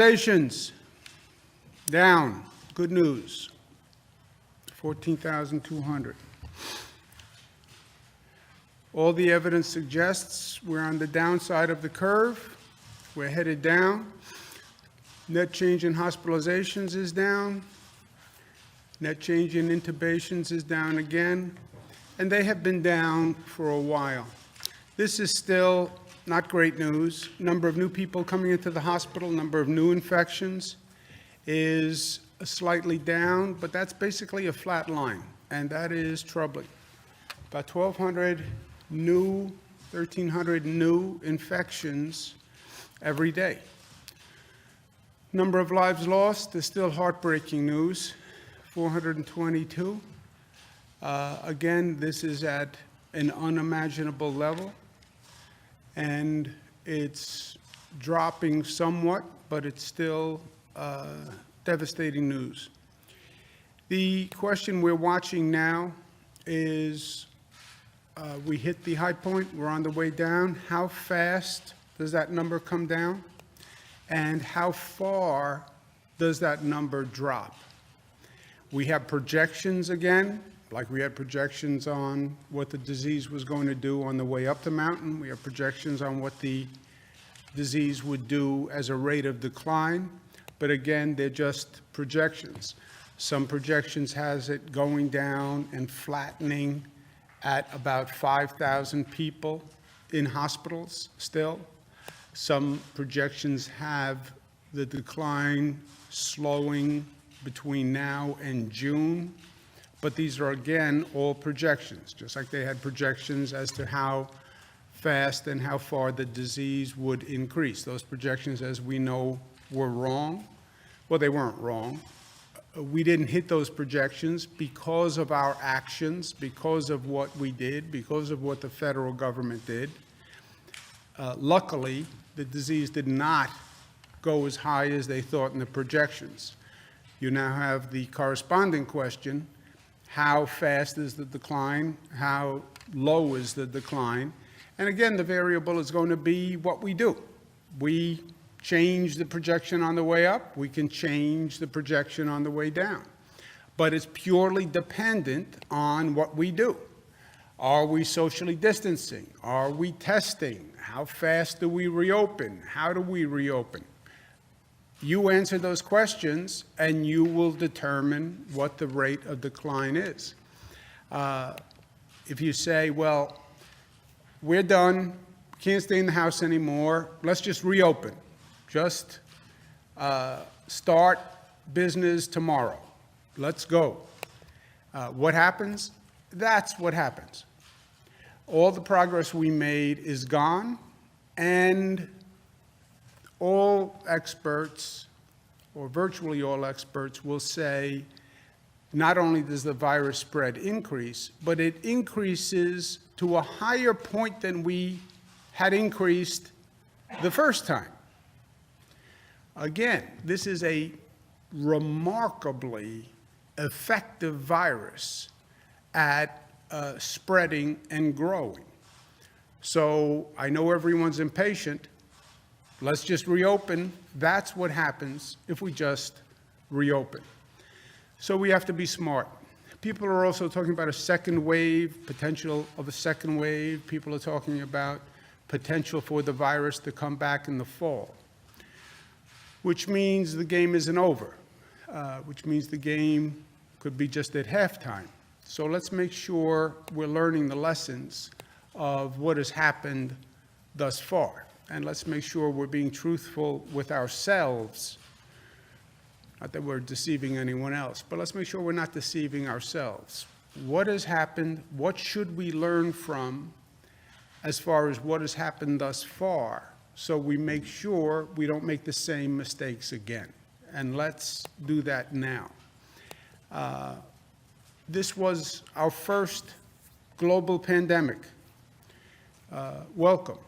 Hospitalizations down. Good news. 14,200. All the evidence suggests we're on the downside of the curve. We're headed down. Net change in hospitalizations is down. Net change in intubations is down again. And they have been down for a while. This is still not great news. Number of new people coming into the hospital, number of new infections is slightly down, but that's basically a flat line, and that is troubling. About 1,200 new, 1,300 new infections every day. Number of lives lost is still heartbreaking news, 422. Again, this is at an unimaginable level, and it's dropping somewhat, but it's still devastating news. The question we're watching now is, we hit the high point, we're on the way down. How fast does that number come down? And how far does that number drop? We have projections again, like we had projections on what the disease was going to do on the way up the mountain. We have projections on what the disease would do as a rate of decline. But again, they're just projections. Some projections has it going down and flattening at about 5,000 people in hospitals still. Some projections have the decline slowing between now and June. But these are, again, all projections, just like they had projections as to how fast and how far the disease would increase. Those projections, as we know, were wrong. Well, they weren't wrong. We didn't hit those projections because of our actions, because of what we did, because of what the federal government did. Luckily, the disease did not go as high as they thought in the projections. You now have the corresponding question: how fast is the decline? How low is the decline? And again, the variable is going to be what we do. We change the projection on the way up. We can change the projection on the way down. But it's purely dependent on what we do. Are we socially distancing? Are we testing? How fast do we reopen? How do we reopen? You answer those questions, and you will determine what the rate of decline is. If you say, well, we're done, can't stay in the house anymore, let's just reopen. Just start business tomorrow. Let's go. What happens? That's what happens. All the progress we made is gone, and all experts, or virtually all experts, will say not only does the virus spread increase, but it increases to a higher point than we had increased the first time. Again, this is a remarkably effective virus at spreading and growing. So I know everyone's impatient. Let's just reopen. That's what happens if we just reopen. So we have to be smart. People are also talking about a second wave, potential of a second wave. People are talking about potential for the virus to come back in the fall, which means the game isn't over, which means the game could be just at halftime. So let's make sure we're learning the lessons of what has happened thus far. And let's make sure we're being truthful with ourselves. Not that we're deceiving anyone else, but let's make sure we're not deceiving ourselves. What has happened? What should we learn from as far as what has happened thus far, so we make sure we don't make the same mistakes again? And let's do that now. This was our first global pandemic. Welcome.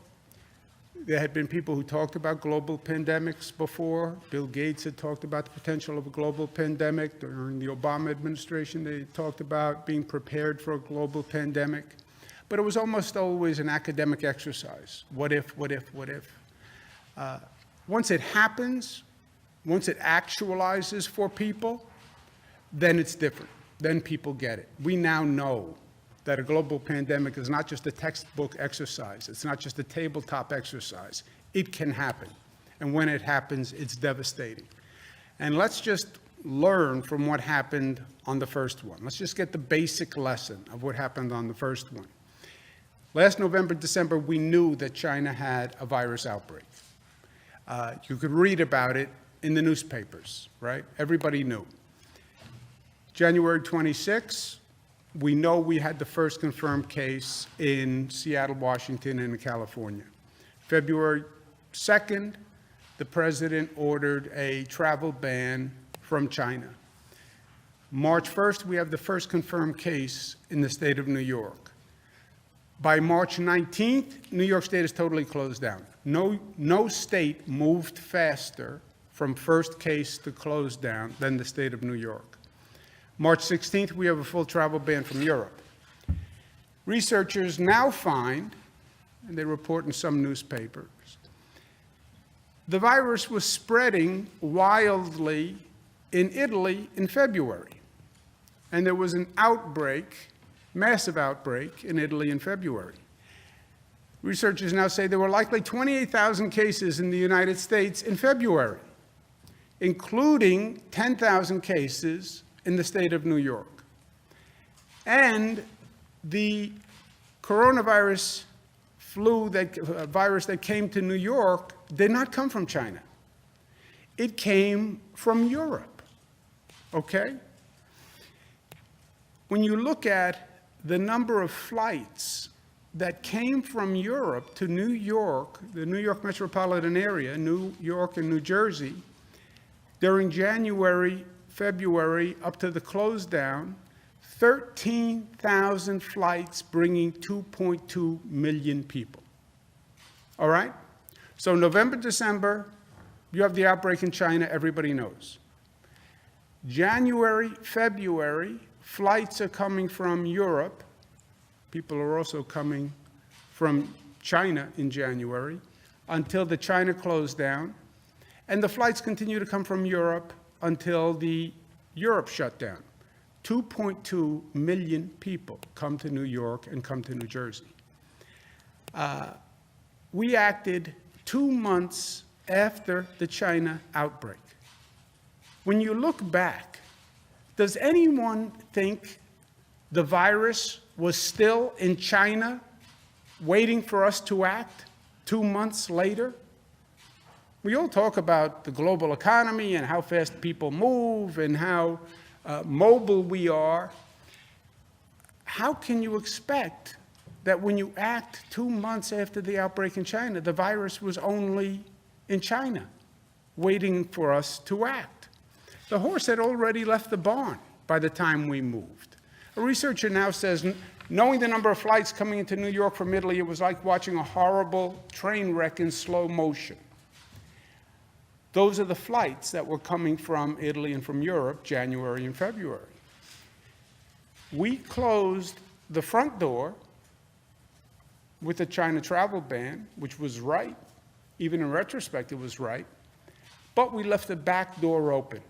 There had been people who talked about global pandemics before. Bill Gates had talked about the potential of a global pandemic. During the Obama administration, they talked about being prepared for a global pandemic. But it was almost always an academic exercise. What if, what if, what if? Once it happens, once it actualizes for people, then it's different. Then people get it. We now know that a global pandemic is not just a textbook exercise. It's not just a tabletop exercise. It can happen. And when it happens, it's devastating. And let's just learn from what happened on the first one. Let's just get the basic lesson of what happened on the first one. Last November, December, we knew that China had a virus outbreak. You could read about it in the newspapers, right? Everybody knew. January 26, we know we had the first confirmed case in Seattle, Washington, and in California. February 2nd, the president ordered a travel ban from China. March 1st, we have the first confirmed case in the state of New York. By March 19th, New York State is totally closed down. No state moved faster from first case to close down than the state of New York. March 16th, we have a full travel ban from Europe. Researchers now find, and they report in some newspapers, the virus was spreading wildly in Italy in February. And there was an outbreak, massive outbreak in Italy in February. Researchers now say there were likely 28,000 cases in the United States in February, including 10,000 cases in the state of New York. And the coronavirus virus that came to New York did not come from China. It came from Europe, okay? When you look at the number of flights that came from Europe to New York, the New York metropolitan area, New York and New Jersey, during January, February, up to the close down, 13,000 flights bringing 2.2 million people. All right? So November, December, you have the outbreak in China, everybody knows. January, February, flights are coming from Europe. People are also coming from China in January until the China closed down. And the flights continue to come from Europe until the Europe shut down. 2.2 million people come to New York and come to New Jersey. We acted 2 months after the China outbreak. When you look back, does anyone think the virus was still in China waiting for us to act 2 months later? We all talk about the global economy and how fast people move and how mobile we are. How can you expect that when you act 2 months after the outbreak in China, the virus was only in China, waiting for us to act? The horse had already left the barn by the time we moved. A researcher now says, knowing the number of flights coming into New York from Italy, it was like watching a horrible train wreck in slow motion. Those are the flights that were coming from Italy and from Europe, January and February. We closed the front door with the China travel ban, which was right. Even in retrospect, it was right. But we left the back door open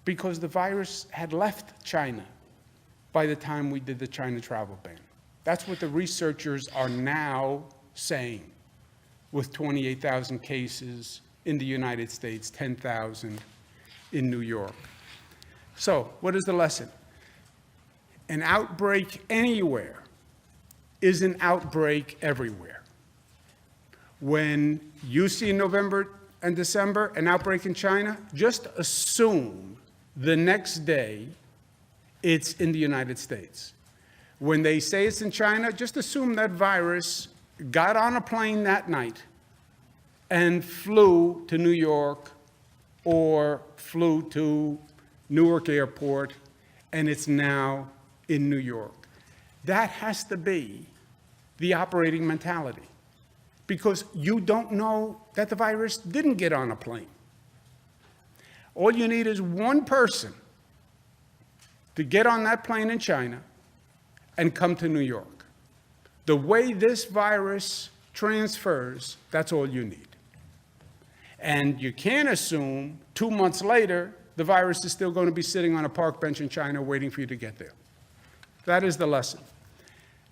because the virus had left China by the time we did the China travel ban. That's what the researchers are now saying, with 28,000 cases in the United States, 10,000 in New York. So, what is the lesson? An outbreak anywhere is an outbreak everywhere. When you see in November and December an outbreak in China, just assume the next day it's in the United States. When they say it's in China, just assume that virus got on a plane that night and flew to New York or flew to Newark Airport, and it's now in New York. That has to be the operating mentality, because you don't know that the virus didn't get on a plane. All you need is one person to get on that plane in China and come to New York. The way this virus transfers, that's all you need. And you can't assume 2 months later, the virus is still going to be sitting on a park bench in China waiting for you to get there. That is the lesson.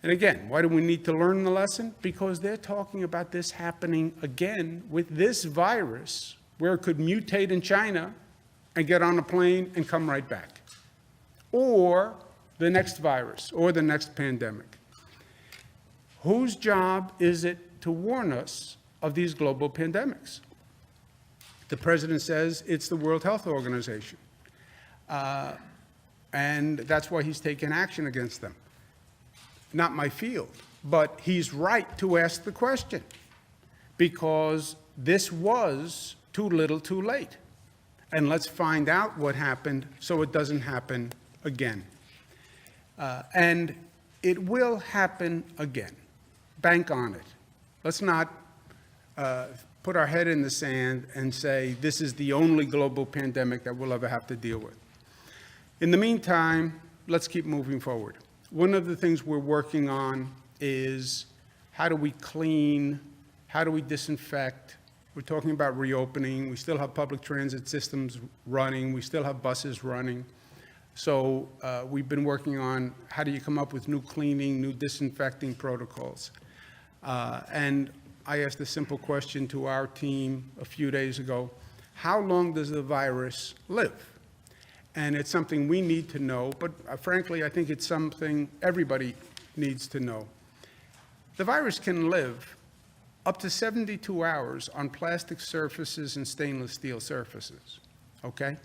And again, why do we need to learn the lesson? Because they're talking about this happening again with this virus, where it could mutate in China and get on a plane and come right back. Or the next virus, or the next pandemic. Whose job is it to warn us of these global pandemics? The president says it's the World Health Organization. And that's why he's taken action against them. Not my field, but he's right to ask the question, because this was too little too late. And let's find out what happened so it doesn't happen again. And it will happen again. Bank on it. Let's not put our head in the sand and say this is the only global pandemic that we'll ever have to deal with. In the meantime, let's keep moving forward. One of the things we're working on is how do we clean, how do we disinfect. We're talking about reopening. We still have public transit systems running. We still have buses running. So we've been working on how do you come up with new cleaning, new disinfecting protocols. And I asked a simple question to our team a few days ago: how long does the virus live? And it's something we need to know, but frankly, I think it's something everybody needs to know. The virus can live up to 72 hours on plastic surfaces and stainless steel surfaces, okay?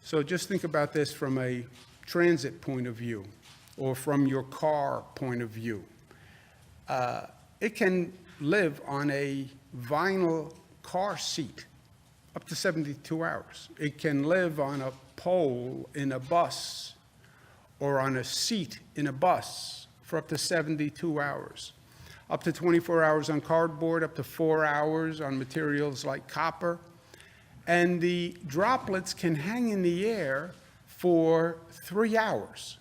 So just think about this from a transit point of view, or from your car point of view. It can live on a vinyl car seat up to 72 hours. It can live on a pole in a bus or on a seat in a bus for up to 72 hours. Up to 24 hours on cardboard, up to 4 hours on materials like copper. And the droplets can hang in the air for 3 hours.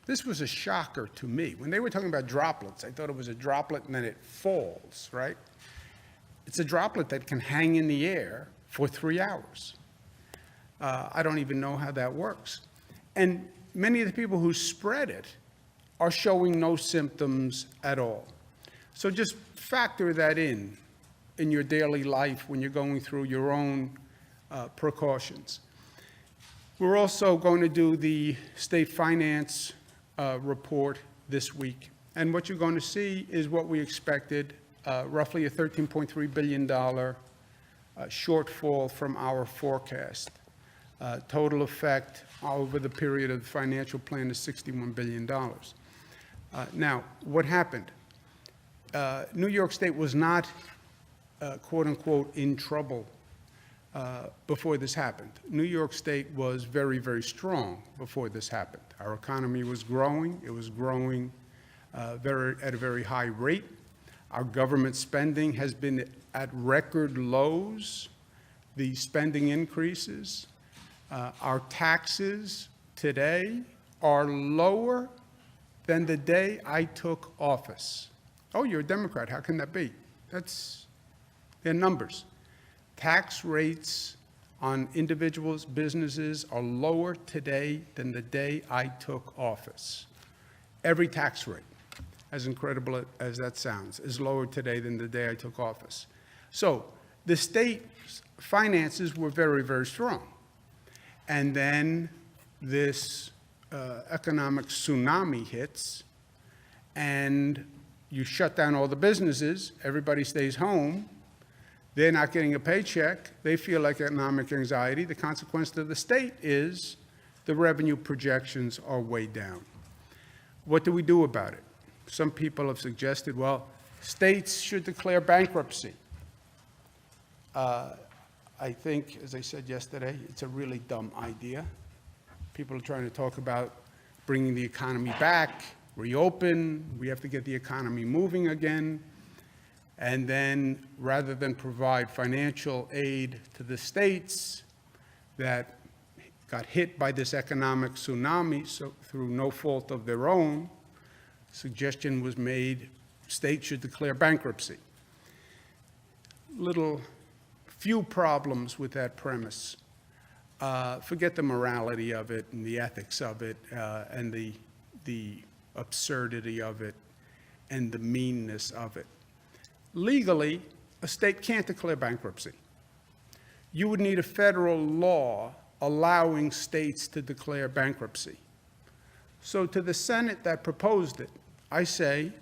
This was a shocker to me. When they were talking about droplets, I thought it was a droplet and then it falls, right? It's a droplet that can hang in the air for 3 hours. I don't even know how that works. And many of the people who spread it are showing no symptoms at all. So just factor that in your daily life when you're going through your own precautions. We're also going to do the state finance report this week. And what you're going to see is what we expected, roughly a $13.3 billion shortfall from our forecast. Total effect over the period of the financial plan is $61 billion. Now, what happened? New York State was not, quote unquote, in trouble before this happened. New York State was very, very strong before this happened. Our economy was growing. It was growing at a very high rate. Our government spending has been at record lows. The spending increases. Our taxes today are lower than the day I took office. Oh, you're a Democrat. How can that be? They're numbers. Tax rates on individuals, businesses are lower today than the day I took office. Every tax rate, as incredible as that sounds, is lower today than the day I took office. So the state finances were very, very strong. And then this economic tsunami hits, and you shut down all the businesses, everybody stays home, they're not getting a paycheck, they feel economic anxiety. The consequence to the state is the revenue projections are way down. What do we do about it? Some people have suggested, well, states should declare bankruptcy. I think, as I said yesterday, it's a really dumb idea. People are trying to talk about bringing the economy back, reopen, we have to get the economy moving again. And then, rather than provide financial aid to the states that got hit by this economic tsunami through no fault of their own, suggestion was made, states should declare bankruptcy. few problems with that premise. Forget the morality of it and the ethics of it and the absurdity of it and the meanness of it. Legally, a state can't declare bankruptcy. You would need a federal law allowing states to declare bankruptcy. So to the Senate that proposed it, I say,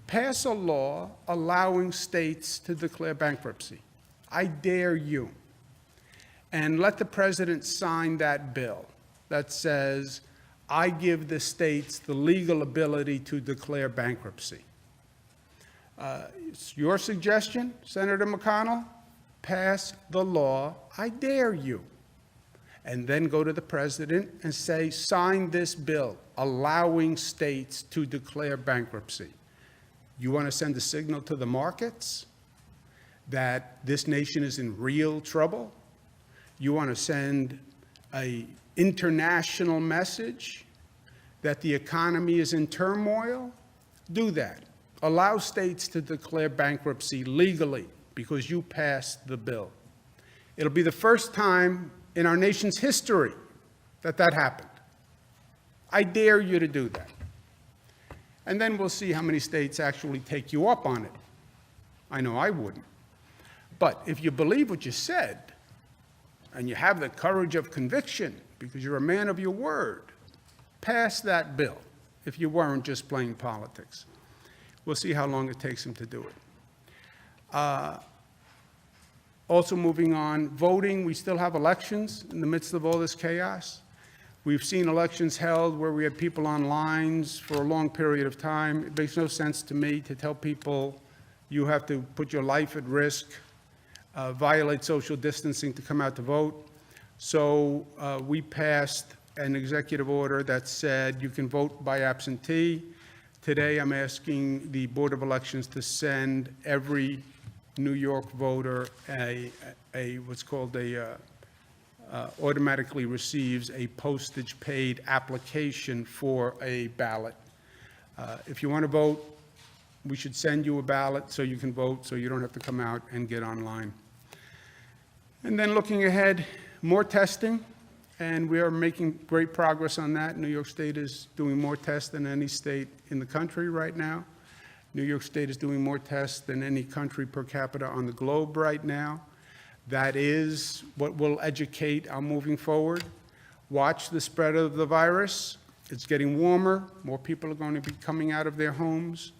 pass a law allowing states to declare bankruptcy. I dare you. And let the president sign that bill that says, I give the states the legal ability to declare bankruptcy. It's your suggestion, Senator McConnell. Pass the law. I dare you. And then go to the president and say, sign this bill allowing states to declare bankruptcy. You want to send a signal to the markets that this nation is in real trouble? You want to send an international message that the economy is in turmoil? Do that. Allow states to declare bankruptcy legally because you passed the bill. It'll be the first time in our nation's history that that happened. I dare you to do that. And then we'll see how many states actually take you up on it. I know I wouldn't. But if you believe what you said, and you have the courage of conviction because you're a man of your word, pass that bill if you weren't just playing politics. We'll see how long it takes him to do it. Also moving on, voting, we still have elections in the midst of all this chaos. We've seen elections held where we had people on lines for a long period of time. It makes no sense to me to tell people you have to put your life at risk, violate social distancing to come out to vote. So we passed an executive order that said you can vote by absentee. Today I'm asking the Board of Elections to send every New York voter what's called automatically receives a postage paid application for a ballot. If you want to vote, we should send you a ballot so you can vote, so you don't have to come out and get online. And then looking ahead, more testing, and we are making great progress on that. New York State is doing more tests than any state in the country right now. New York State is doing more tests than any country per capita on the globe right now. That is what will educate our moving forward. Watch the spread of the virus. It's getting warmer. More people are going to be coming out of their homes.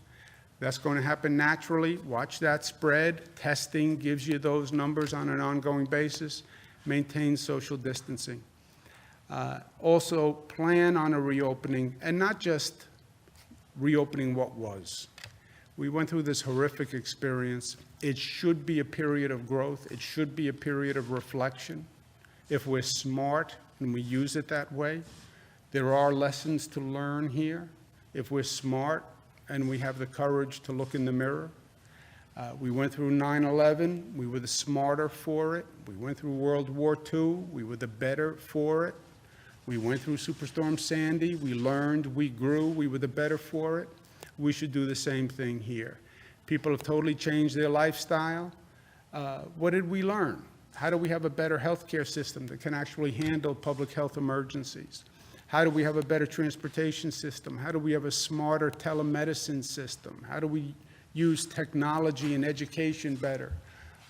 That's going to happen naturally. Watch that spread. Testing gives you those numbers on an ongoing basis. Maintain social distancing. Also, plan on a reopening, and not just reopening what was. We went through this horrific experience. It should be a period of growth. It should be a period of reflection. If we're smart and we use it that way, there are lessons to learn here. If we're smart and we have the courage to look in the mirror. We went through 9/11. We were the smarter for it. We went through World War II. We were the better for it. We went through Superstorm Sandy. We learned, we grew, we were the better for it. We should do the same thing here. People have totally changed their lifestyle. What did we learn? How do we have a better healthcare system that can actually handle public health emergencies? How do we have a better transportation system? How do we have a smarter telemedicine system? How do we use technology in education better?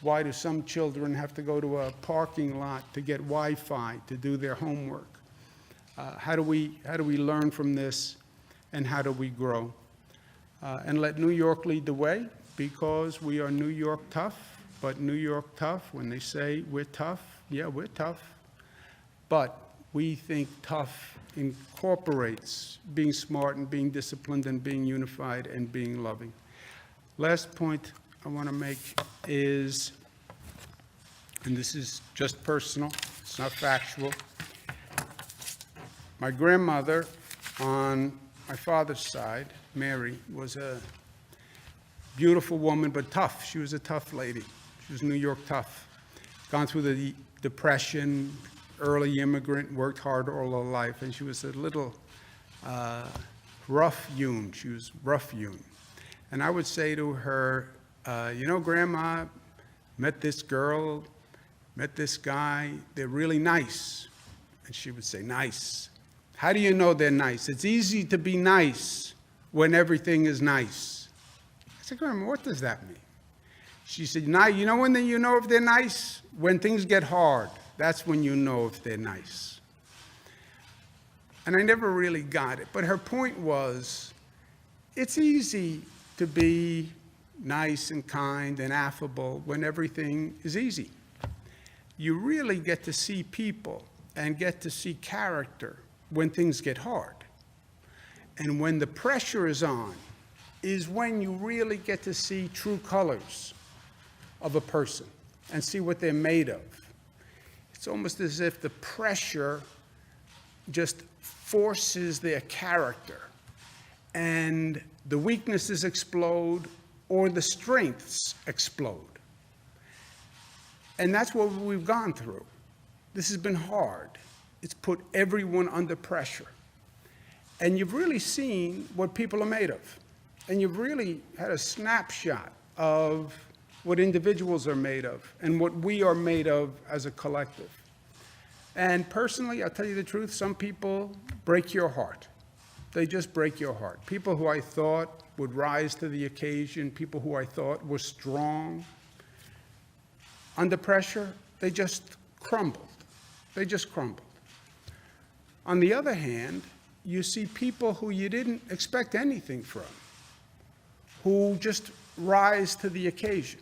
Why do some children have to go to a parking lot to get Wi-Fi to do their homework? How do we learn from this, and how do we grow? And let New York lead the way, because we are New York tough. But New York tough, when they say we're tough, yeah, we're tough. But we think tough incorporates being smart and being disciplined and being unified and being loving. Last point I want to make is, and this is just personal, it's not factual. My grandmother on my father's side, Mary, was a beautiful woman, but tough. She was a tough lady. She was New York tough. Gone through the Depression, early immigrant, worked hard all her life, and she was a little rough-hewn. She was rough-hewn. And I would say to her, you know, Grandma, met this girl, Met this guy, they're really nice. And she would say, nice. How do you know they're nice? It's easy to be nice when everything is nice. I said, Grandma, what does that mean? She said, now, you know when you know if they're nice? When things get hard, that's when you know if they're nice. And I never really got it. But her point was, it's easy to be nice and kind and affable when everything is easy. You really get to see people and get to see character when things get hard. And when the pressure is on, is when you really get to see true colors of a person and see what they're made of. It's almost as if the pressure just forces their character, and the weaknesses explode or the strengths explode. And that's what we've gone through. This has been hard. It's put everyone under pressure. And you've really seen what people are made of. And you've really had a snapshot of what individuals are made of and what we are made of as a collective. And personally, I'll tell you the truth, some people break your heart. They just break your heart. People who I thought would rise to the occasion, people who I thought were strong, under pressure, they just crumbled. They just crumbled. On the other hand, you see people who you didn't expect anything from, who just rise to the occasion.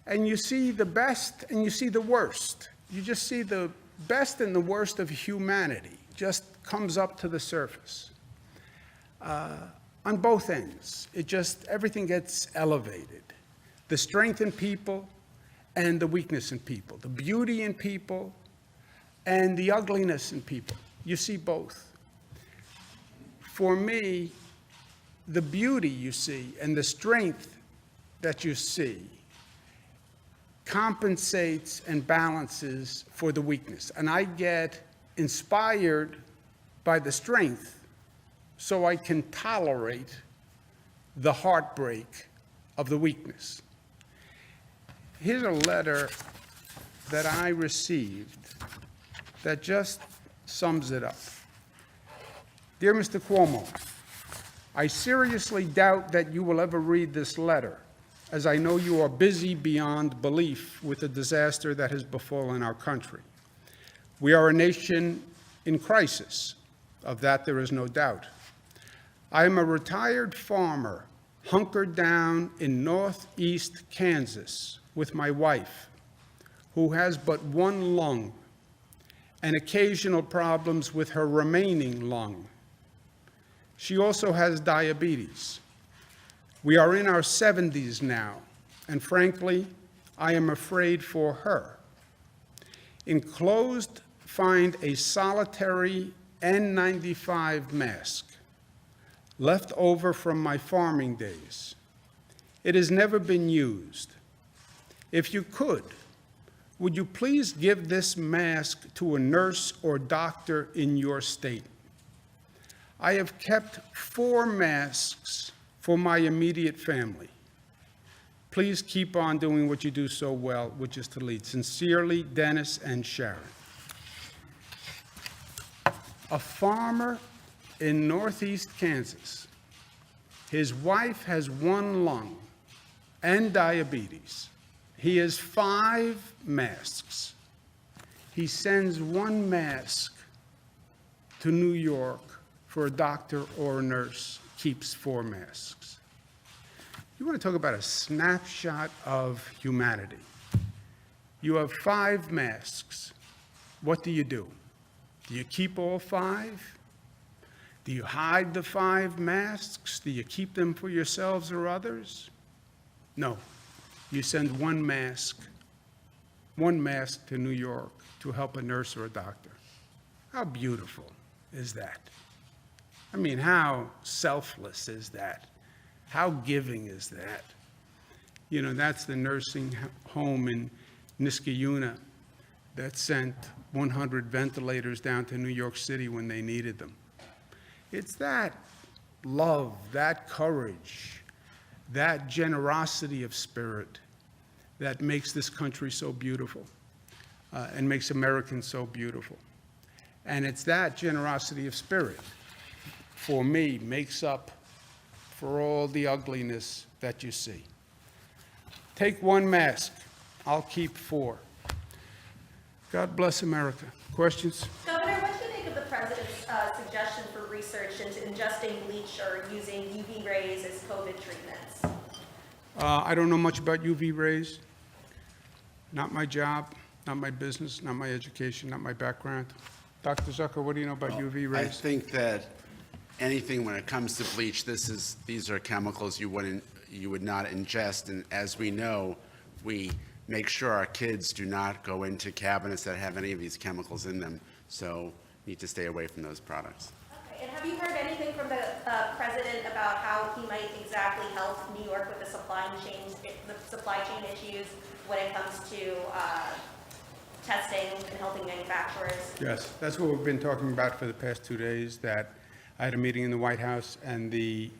And you see the best and you see the worst. You just see the best and the worst of humanity just comes up to the surface. On both ends, everything gets elevated. The strength in people and the weakness in people, the beauty in people and the ugliness in people. You see both. For me, the beauty you see and the strength that you see compensates and balances for the weakness. And I get inspired by the strength so I can tolerate the heartbreak of the weakness. Here's a letter that I received that just sums it up. Dear Mr. Cuomo, I seriously doubt that you will ever read this letter, as I know you are busy beyond belief with the disaster that has befallen our country. We are a nation in crisis. Of that, there is no doubt. I am a retired farmer hunkered down in northeast Kansas with my wife, who has but one lung and occasional problems with her remaining lung. She also has diabetes. We are in our 70s now, and frankly, I am afraid for her. Enclosed, find a solitary N95 mask left over from my farming days. It has never been used. If you could, would you please give this mask to a nurse or doctor in your state? I have kept 4 masks for my immediate family. Please keep on doing what you do so well, which is to lead. Sincerely, Dennis and Sharon. A farmer in northeast Kansas. His wife has 1 lung and diabetes. He has 5 masks. He sends 1 mask to New York for a doctor or a nurse, keeps 4 masks. You want to talk about a snapshot of humanity. You have 5 masks. What do? Do you keep all 5? Do you hide the 5 masks? Do you keep them for yourselves or others? No. You send 1 mask to New York to help a nurse or a doctor. How beautiful is that? I mean, how selfless is that? How giving is that? You know, that's the nursing home in Niskayuna that sent 100 ventilators down to New York City when they needed them. It's that love, that courage, that generosity of spirit that makes this country so beautiful. and makes Americans so beautiful. And it's that generosity of spirit, for me, makes up for all the ugliness that you see. Take one mask, I'll keep 4. God bless America. Questions? Governor, what do you think of the president's suggestion for research into ingesting bleach or using UV rays as COVID treatments? I don't know much about UV rays. Not my job, not my business, not my education, not my background. Dr. Zucker, what do you know about UV rays? I think that anything when it comes to bleach, these are chemicals you would not ingest, and as we know, we make sure our kids do not go into cabinets that have any of these chemicals in them, so need to stay away from those products. Okay, and have you heard anything from the president about how he might exactly help New York with the supply chain issues when it comes to testing and helping manufacturers? Yes, that's what we've been talking about for the past 2 days, that I had a meeting in the White House, and the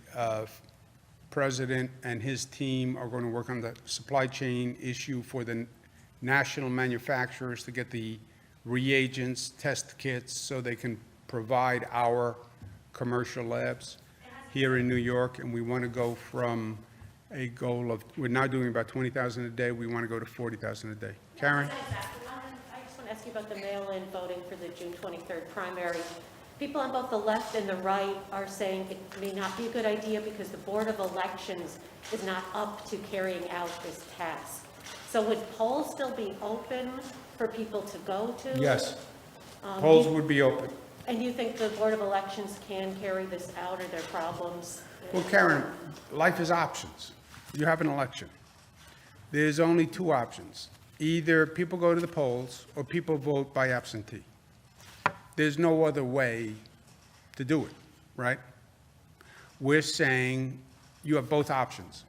president and his team are going to work on the supply chain issue for the national manufacturers to get the reagents, test kits, so they can provide our commercial labs here in New York. And we want to go from a goal of, we're now doing about 20,000 a day, we want to go to 40,000 a day. Karen? I just want to ask you about the mail-in voting for the June 23rd primary. People on both the left and the right are saying it may not be a good idea because the Board of Elections is not up to carrying out this task. So would polls still be open for people to go to? Yes. Polls would be open. And you think the Board of Elections can carry this out? Are there problems? Well, Karen, life is options. You have an election. There's only 2 options. Either people go to the polls or people vote by absentee. There's no other way to do it, right? We're saying you have both options.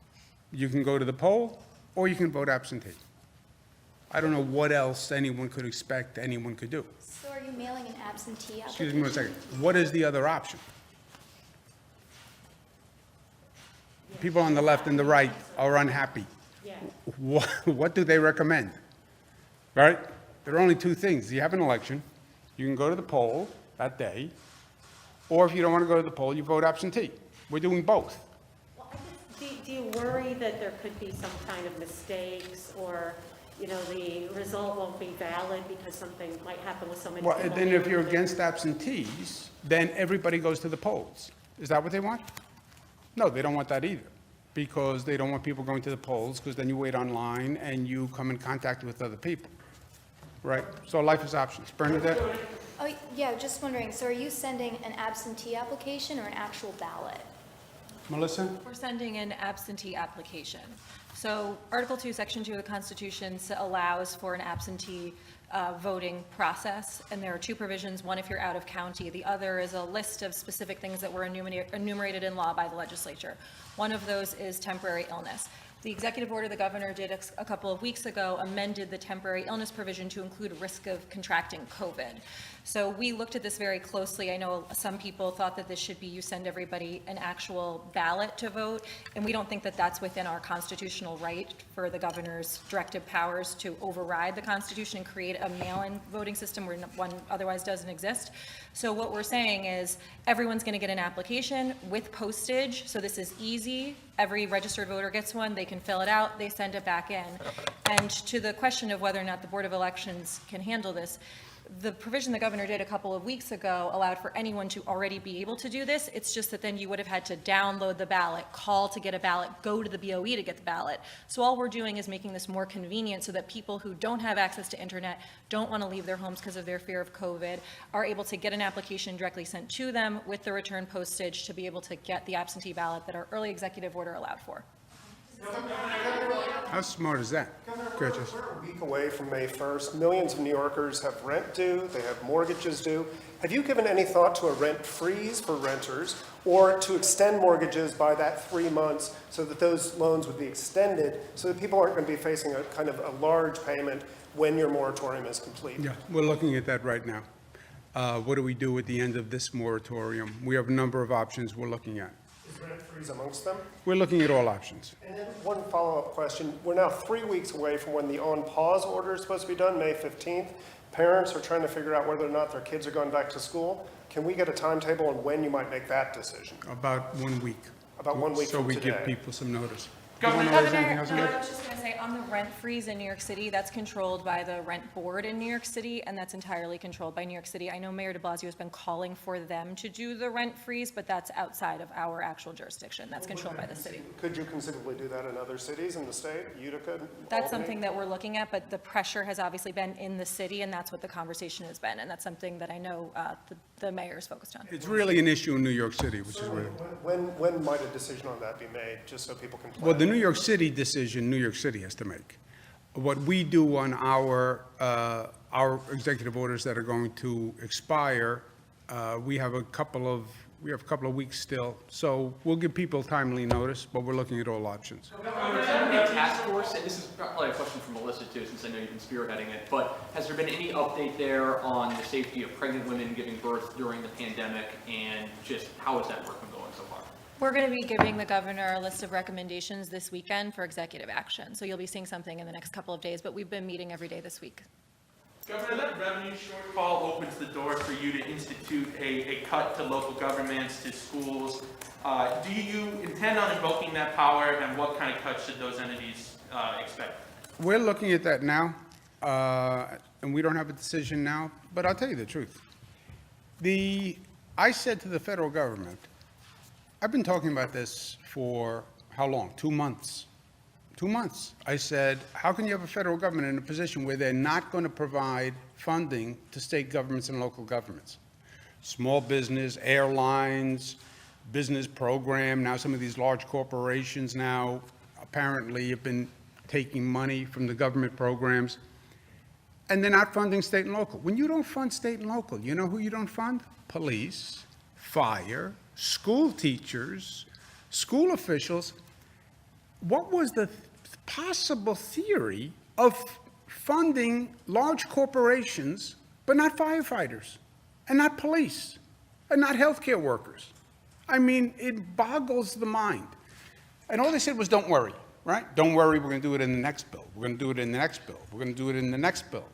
You can go to the poll or you can vote absentee. I don't know what else anyone could expect anyone could do. So are you mailing an absentee application? Excuse me one second. What is the other option? People on the left and the right are unhappy. Yeah. What do they recommend? Right? There are only 2 things. You have an election, you can go to the poll that day, or if you don't want to go to the poll, you vote absentee. We're doing both. Well, do you worry that there could be some kind of mistakes or, the result won't be valid because something might happen with so many Well, people? then if you're against absentees, then everybody goes to the polls. Is that what they want? No, they don't want that either, because they don't want people going to the polls, because then you wait online and you come in contact with other people. Right? So life is options. Bernadette? Oh, yeah, just wondering, so are you sending an absentee application or an actual ballot? Melissa? We're sending an absentee application. So Article 2, Section 2 of the Constitution allows for an absentee voting process, and there are 2 provisions, one if you're out of county, the other is a list of specific things that were enumerated in law by the legislature. One of those is temporary illness. The executive order the governor did a couple of weeks ago amended the temporary illness provision to include risk of contracting COVID. So we looked at this very closely. I know some people thought that this should be you send everybody an actual ballot to vote, and we don't think that that's within our constitutional right for the governor's directive powers to override the Constitution and create a mail-in voting system where one otherwise doesn't exist. So what we're saying is everyone's going to get an application with postage, so this is easy. Every registered voter gets one, they can fill it out, they send it back in. And to the question of whether or not the Board of Elections can handle this, the provision the governor did a couple of weeks ago allowed for anyone to already be able to do this. It's just that then you would have had to download the ballot, call to get a ballot, go to the BOE to get the ballot. So all we're doing is making this more convenient so that people who don't have access to internet, don't want to leave their homes because of their fear of COVID, are able to get an application directly sent to them with the return postage to be able to get the absentee ballot that our early executive order allowed for. How smart is that? Curtis? We're a week away from May 1st. Millions of New Yorkers have rent due, they have mortgages due. Have you given any thought to a rent freeze for renters or to extend mortgages by that 3 months so that those loans would be extended so that people aren't going to be facing a kind of a large payment when your moratorium is complete? Yeah, we're looking at that right now. What do we do at the end of this moratorium? We have a number of options we're looking at. Is rent freeze amongst them? We're looking at all options. And then one follow-up question. We're now 3 weeks away from when the on-pause order is supposed to be done, May 15th. Parents are trying to figure out whether or not their kids are going back to school. Can we get a timetable on when you might make that decision? About 1 week. About 1 week So from we give today. people some notice. Governor, Raise anything else, no, Mayor? I was just going to say, on the rent freeze in New York City, that's controlled by the rent board in New York City, and that's entirely controlled by New York City. I know Mayor de Blasio has been calling for them to do the rent freeze, but that's outside of our actual jurisdiction. That's controlled by the city. Could you conceivably do that in other cities in the state, Utica, That's Albany? something that we're looking at, but the pressure has obviously been in the city, and that's what the conversation has been, and that's something that I know the mayor is focused on. It's really an issue in New York City, which is where, When might a decision on that be made, just so people can plan? well, the New York City decision, New York City has to make. What we do on our executive orders that are going to expire, we have a couple of weeks still. So we'll give people timely notice, but we're looking at all options. Has there been a task force, and this is probably a question for Melissa too, since I know you've been spearheading it, but has there been any update there on the safety of pregnant women giving birth during the pandemic, and just how is that work been going so far? We're going to be giving the governor a list of recommendations this weekend for executive action, so you'll be seeing something in the next couple of days, but we've been meeting every day this week. Governor, that revenue shortfall opens the door for you to institute a cut to local governments, to schools. Do you intend on invoking that power, and what kind of cuts should those entities expect? We're looking at that now, and we don't have a decision now, but I'll tell you the truth. I said to the federal government, I've been talking about this for how long? 2 months. 2 months. I said, how can you have a federal government in a position where they're not going to provide funding to state governments and local governments? Small business, airlines, business program, now some of these large corporations now apparently have been taking money from the government programs, and they're not funding state and local. When you don't fund state and local, you know who you don't fund? Police, fire, school teachers, school officials. What was the possible theory of funding large corporations, but not firefighters, and not police, and not healthcare workers? I mean, it boggles the mind. And all they said was, don't worry, right? Don't worry, we're going to do it in the next bill. We're going to do it in the next bill. We're going to do it in the next bill.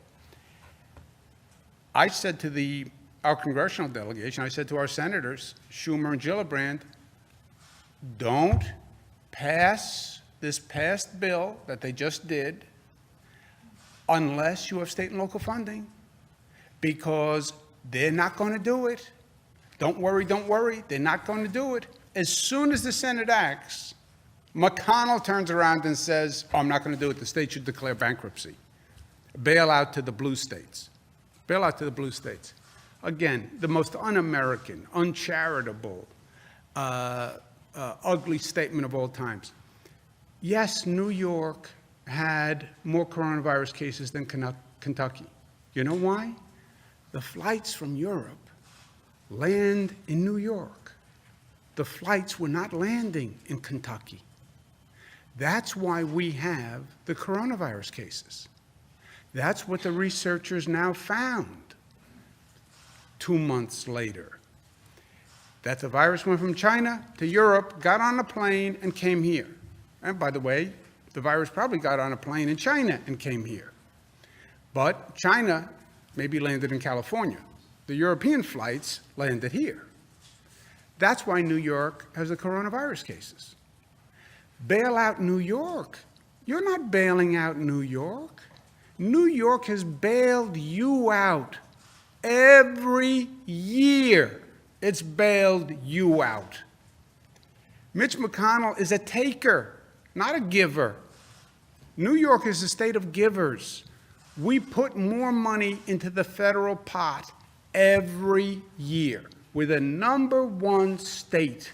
I said to our congressional delegation, I said to our senators, Schumer and Gillibrand, don't pass this past bill that they just did unless you have state and local funding, because they're not going to do it. Don't worry, they're not going to do it. As soon as the Senate acts, McConnell turns around and says, oh, I'm not going to do it. The state should declare bankruptcy. Bail out to the blue states. Bail out to the blue states. Again, the most un-American, uncharitable, ugly statement of all times. Yes, New York had more coronavirus cases than Kentucky. You know why? The flights from Europe land in New York. The flights were not landing in Kentucky. That's why we have the coronavirus cases. That's what the researchers now found 2 months later. That the virus went from China to Europe, got on a plane, and came here. And by the way, the virus probably got on a plane in China and came here. But China maybe landed in California. The European flights landed here. That's why New York has the coronavirus cases. Bail out New York. You're not bailing out New York. New York has bailed you out. Every year, it's bailed you out. Mitch McConnell is a taker, not a giver. New York is a state of givers. We put more money into the federal pot every year. We're the #1 state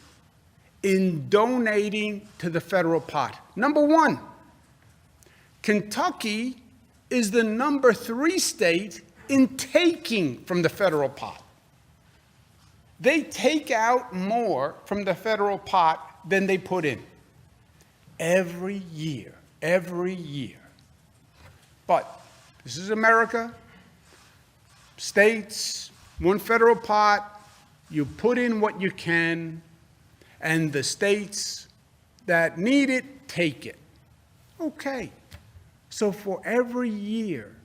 in donating to the federal pot. #1. Kentucky is the #3 state in taking from the federal pot. They take out more from the federal pot than they put in. Every year, every year. But this is America. States, one federal pot, you put in what you can, and the states that need it, take it. Okay. So for every year,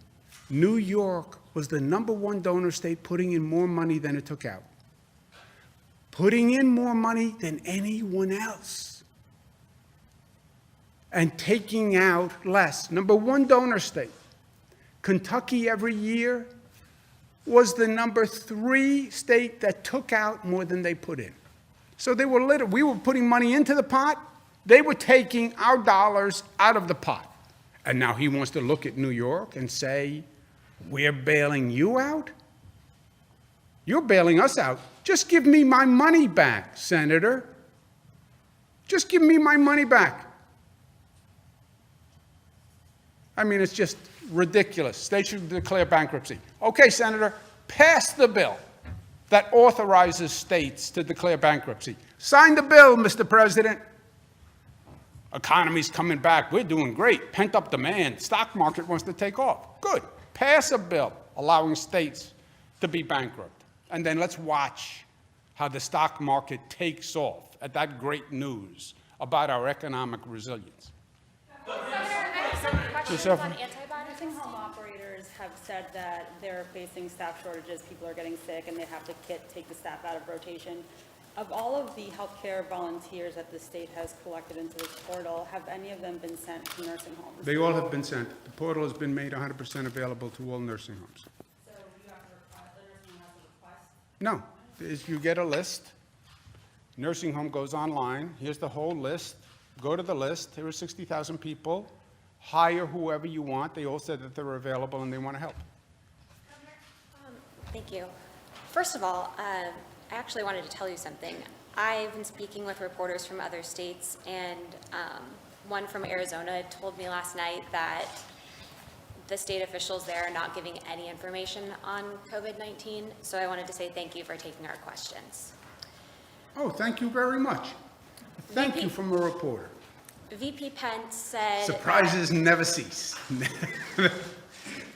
New York was the #1 donor state, putting in more money than it took out. Putting in more money than anyone else. And taking out less. #1 donor state. Kentucky every year was the #3 state that took out more than they put in. So they were we were putting money into the pot, they were taking our dollars out of the pot. And now he wants to look at New York and say, we're bailing you out? You're bailing us out. Just give me my money back, Senator. Just give me my money back. I mean, it's just ridiculous. States should declare bankruptcy. Okay, Senator, pass the bill that authorizes states to declare bankruptcy. Sign the bill, Mr. President. Economy's coming back. We're doing great. Pent-up demand. Stock market wants to take off. Good. Pass a bill allowing states to be bankrupt. And then let's watch how the stock market takes off at that great news about our economic resilience. Senator, I have some questions Yourself. on antibiotics. Nursing home operators have said that they're facing staff shortages, people are getting sick, and they have to take the staff out of rotation. Of all of the healthcare volunteers that the state has collected into this portal, have any of them been sent to nursing homes? They all have been sent. The portal has been made 100% available to all nursing homes. So you have to request, the nursing home has to request? No, you get a list. Nursing home goes online. Here's the whole list. Go to the list. There are 60,000 people. Hire whoever you want. They all said that they're available and they want to help. Thank you. First of all, I actually wanted to tell you something. I've been speaking with reporters from other states, and one from Arizona told me last night that the state officials there are not giving any information on COVID-19. So I wanted to say thank you for taking our questions. Oh, thank you very much. Thank you from a reporter. VP Pence said... Surprises never cease.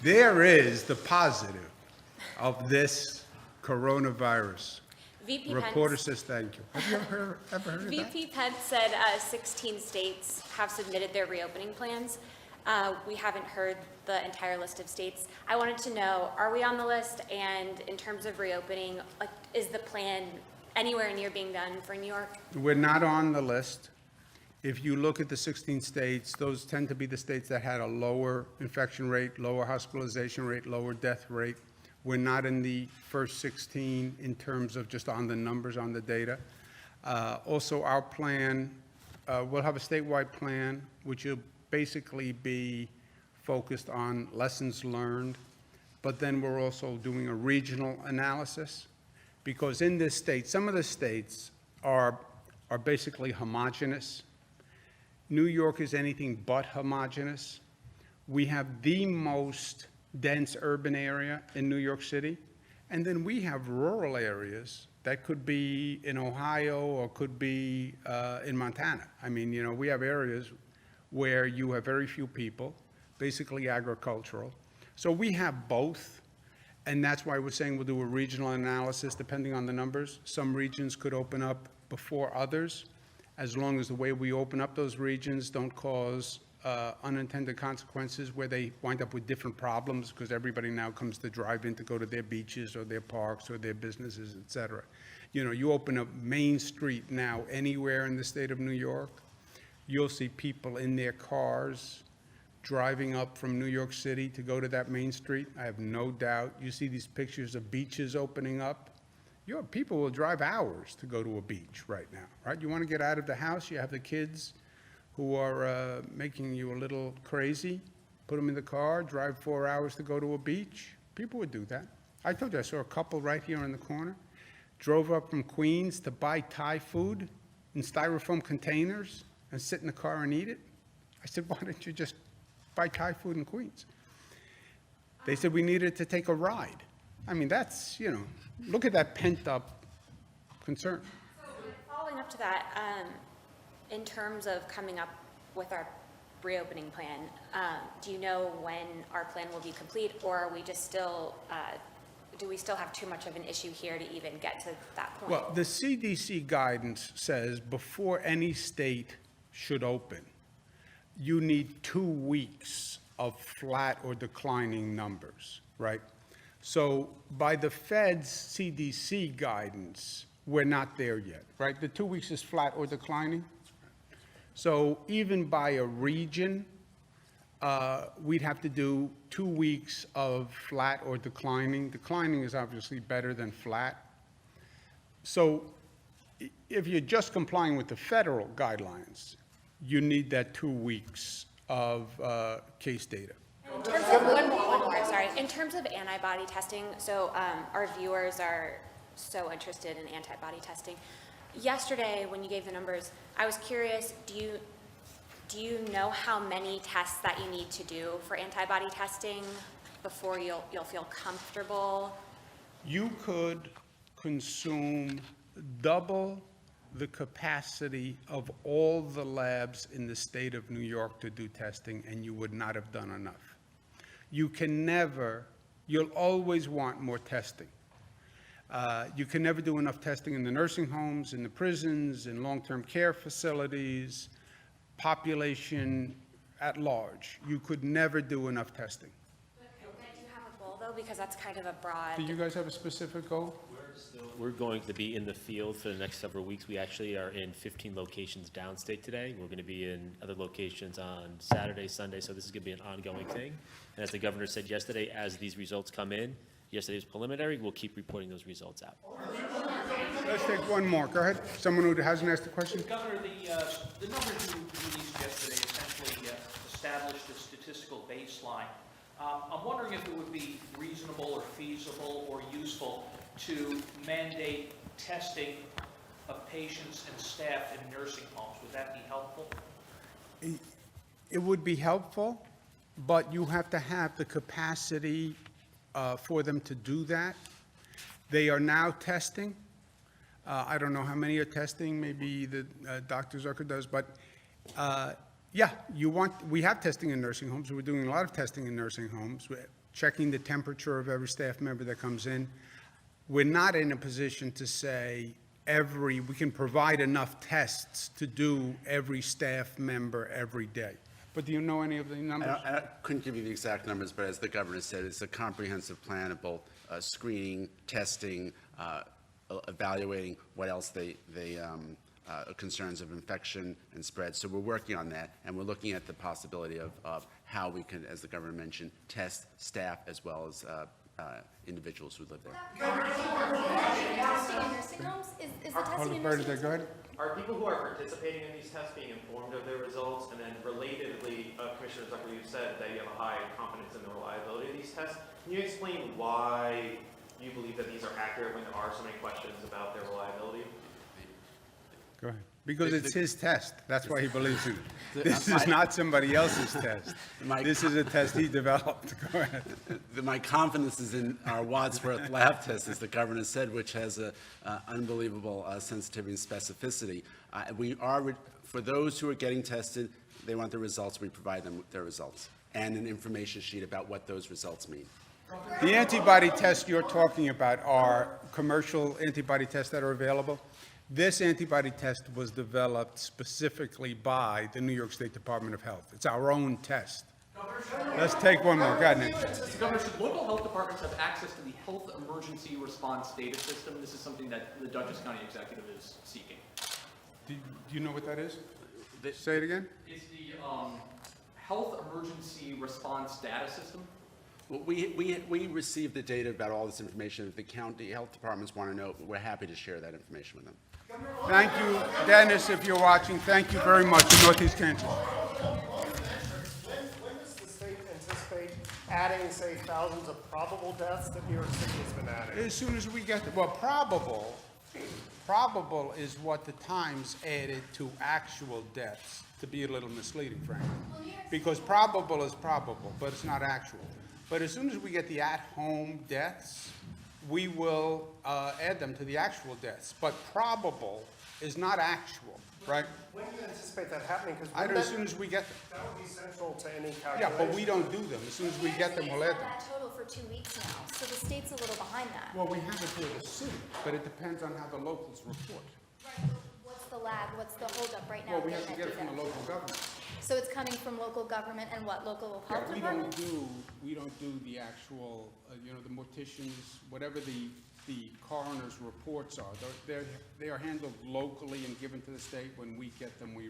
There is the positive of this coronavirus. VP Reporter Pence, says thank you. Have you ever heard of that? VP Pence said 16 states have submitted their reopening plans. We haven't heard the entire list of states. I wanted to know, are we on the list? And in terms of reopening, is the plan anywhere near being done for New York? We're not on the list. If you look at the 16 states, those tend to be the states that had a lower infection rate, lower hospitalization rate, lower death rate. We're not in the first 16 in terms of just on the numbers, on the data. Also, our plan, we'll have a statewide plan, which will basically be focused on lessons learned, but then we're also doing a regional analysis, because in this state, some of the states are basically homogeneous. New York is anything but homogeneous. We have the most dense urban area in New York City, and then we have rural areas that could be in Ohio or could be in Montana. I mean, you know, we have areas where you have very few people, basically agricultural. So we have both, and that's why we're saying we'll do a regional analysis depending on the numbers. Some regions could open up before others, as long as the way we open up those regions don't cause unintended consequences where they wind up with different problems, because everybody now comes to drive in to go to their beaches or their parks or their businesses, et cetera. You know, you open up Main Street now anywhere in the state of New York, you'll see people in their cars driving up from New York City to go to that Main Street. I have no doubt. You see these pictures of beaches opening up. People will drive hours to go to a beach right now, right? You want to get out of the house, you have the kids who are making you a little crazy, put them in the car, drive 4 hours to go to a beach. People would do that. I told you, I saw a couple right here in the corner, drove up from Queens to buy Thai food in styrofoam containers and sit in the car and eat it. I said, why don't you just buy Thai food in Queens? They said we needed to take a ride. I mean, that's, you know, look at that pent-up concern. So following up to that, in terms of coming up with our reopening plan, do you know when our plan will be complete, or are we just still do we still have too much of an issue here to even get to that point? Well, the CDC guidance says before any state should open, you need 2 weeks of flat or declining numbers, right? So by the Fed's CDC guidance, we're not there yet, right? The 2 weeks is flat or declining. So even by a region, we'd have to do 2 weeks of flat or declining. Declining is obviously better than flat. So if you're just complying with the federal guidelines, you need that 2 weeks of case data. In terms of, one more, sorry. In terms of antibody testing, so our viewers are so interested in antibody testing. Yesterday, when you gave the numbers, I was curious, do you know how many tests that you need to do for antibody testing before you'll feel comfortable? You could consume double the capacity of all the labs in the state of New York to do testing, and you would not have done enough. You can never, you'll always want more testing. You can never do enough testing in the nursing homes, in the prisons, in long-term care facilities, population at large. You could never do enough testing. Do you have a goal, though? Because that's kind of a broad. Do you guys have a specific goal? We're going to be in the field for the next several weeks. We actually are in 15 locations downstate today. We're going to be in other locations on Saturday, Sunday, so this is going to be an ongoing thing. And as the governor said yesterday, as these results come in, yesterday was preliminary, we'll keep reporting those results out. Let's take one more. Go ahead. Someone who hasn't asked a question? Governor, the numbers you released yesterday essentially established a statistical baseline. I'm wondering if it would be reasonable or feasible or useful to mandate testing of patients and staff in nursing homes. Would that be helpful? It would be helpful, but you have to have the capacity for them to do that. They are now testing. I don't know how many are testing, maybe the Dr. Zucker does, but yeah, we have testing in nursing homes. We're doing a lot of testing in nursing homes. We're checking the temperature of every staff member that comes in. We're not in a position to say we can provide enough tests to do every staff member every day. But do you know any of the numbers? I couldn't give you the exact numbers, but as the governor said, it's a comprehensive plan of both screening, testing, evaluating what else concerns of infection and spread. So we're working on that, and we're looking at the possibility of how we can, as the governor mentioned, test staff as well as individuals who live there. Testing in nursing homes? Is the testing in nursing homes? Go ahead. Are people who are participating in these tests being informed of their results? And then relatedly, Commissioner Zucker, you said that you have a high confidence in the reliability of these tests. Can you explain why you believe that these are accurate when there are so many questions about their reliability? Go ahead. Because it's his test. That's why he believes in it. This is not somebody else's test. This is a test he developed. Go ahead. My confidence is in our Wadsworth lab test, as the governor said, which has an unbelievable sensitivity and specificity. For those who are getting tested, they want the results, we provide them with their results, and an information sheet about what those results mean. The antibody tests you're talking about are commercial antibody tests that are available. This antibody test was developed specifically by the New York State Department of Health. It's our own test. Let's take one more. Go ahead, Nick. Governor, should local health departments have access to the health emergency response data system? This is something that the Dutchess County executive is seeking. Do you know what that is? Say it again. It's the health emergency response data system. Well, we receive the data about all this information. If the county health departments want to know, we're happy to share that information with them. Thank you, Dennis, if you're watching. Thank you very much, Northeast Kansas. When does the state anticipate adding, say, thousands of probable deaths that New York City has been adding? As soon as we get, probable is what the Times added to actual deaths, to be a little misleading, frankly. Because probable is probable, but it's not actual. But as soon as we get the at-home deaths, we will add them to the actual deaths. But probable is not actual, right? When do you anticipate that happening? Because Either as soon as we get them. that would be central to any Yeah, calculation. but we don't do them. As soon as we get them, we'll add them. It's had that total for 2 weeks now, so the state's a little behind that. Well, we have it here to see, but it depends on how the locals report. Right, but what's the lag, what's the holdup right now? Well, we have to getting get it that from the data? local government. So it's coming from local government and what, local Yeah, health department? we don't do the actual, the morticians, whatever the coroner's reports are. They are handled locally and given to the state. When we get them, we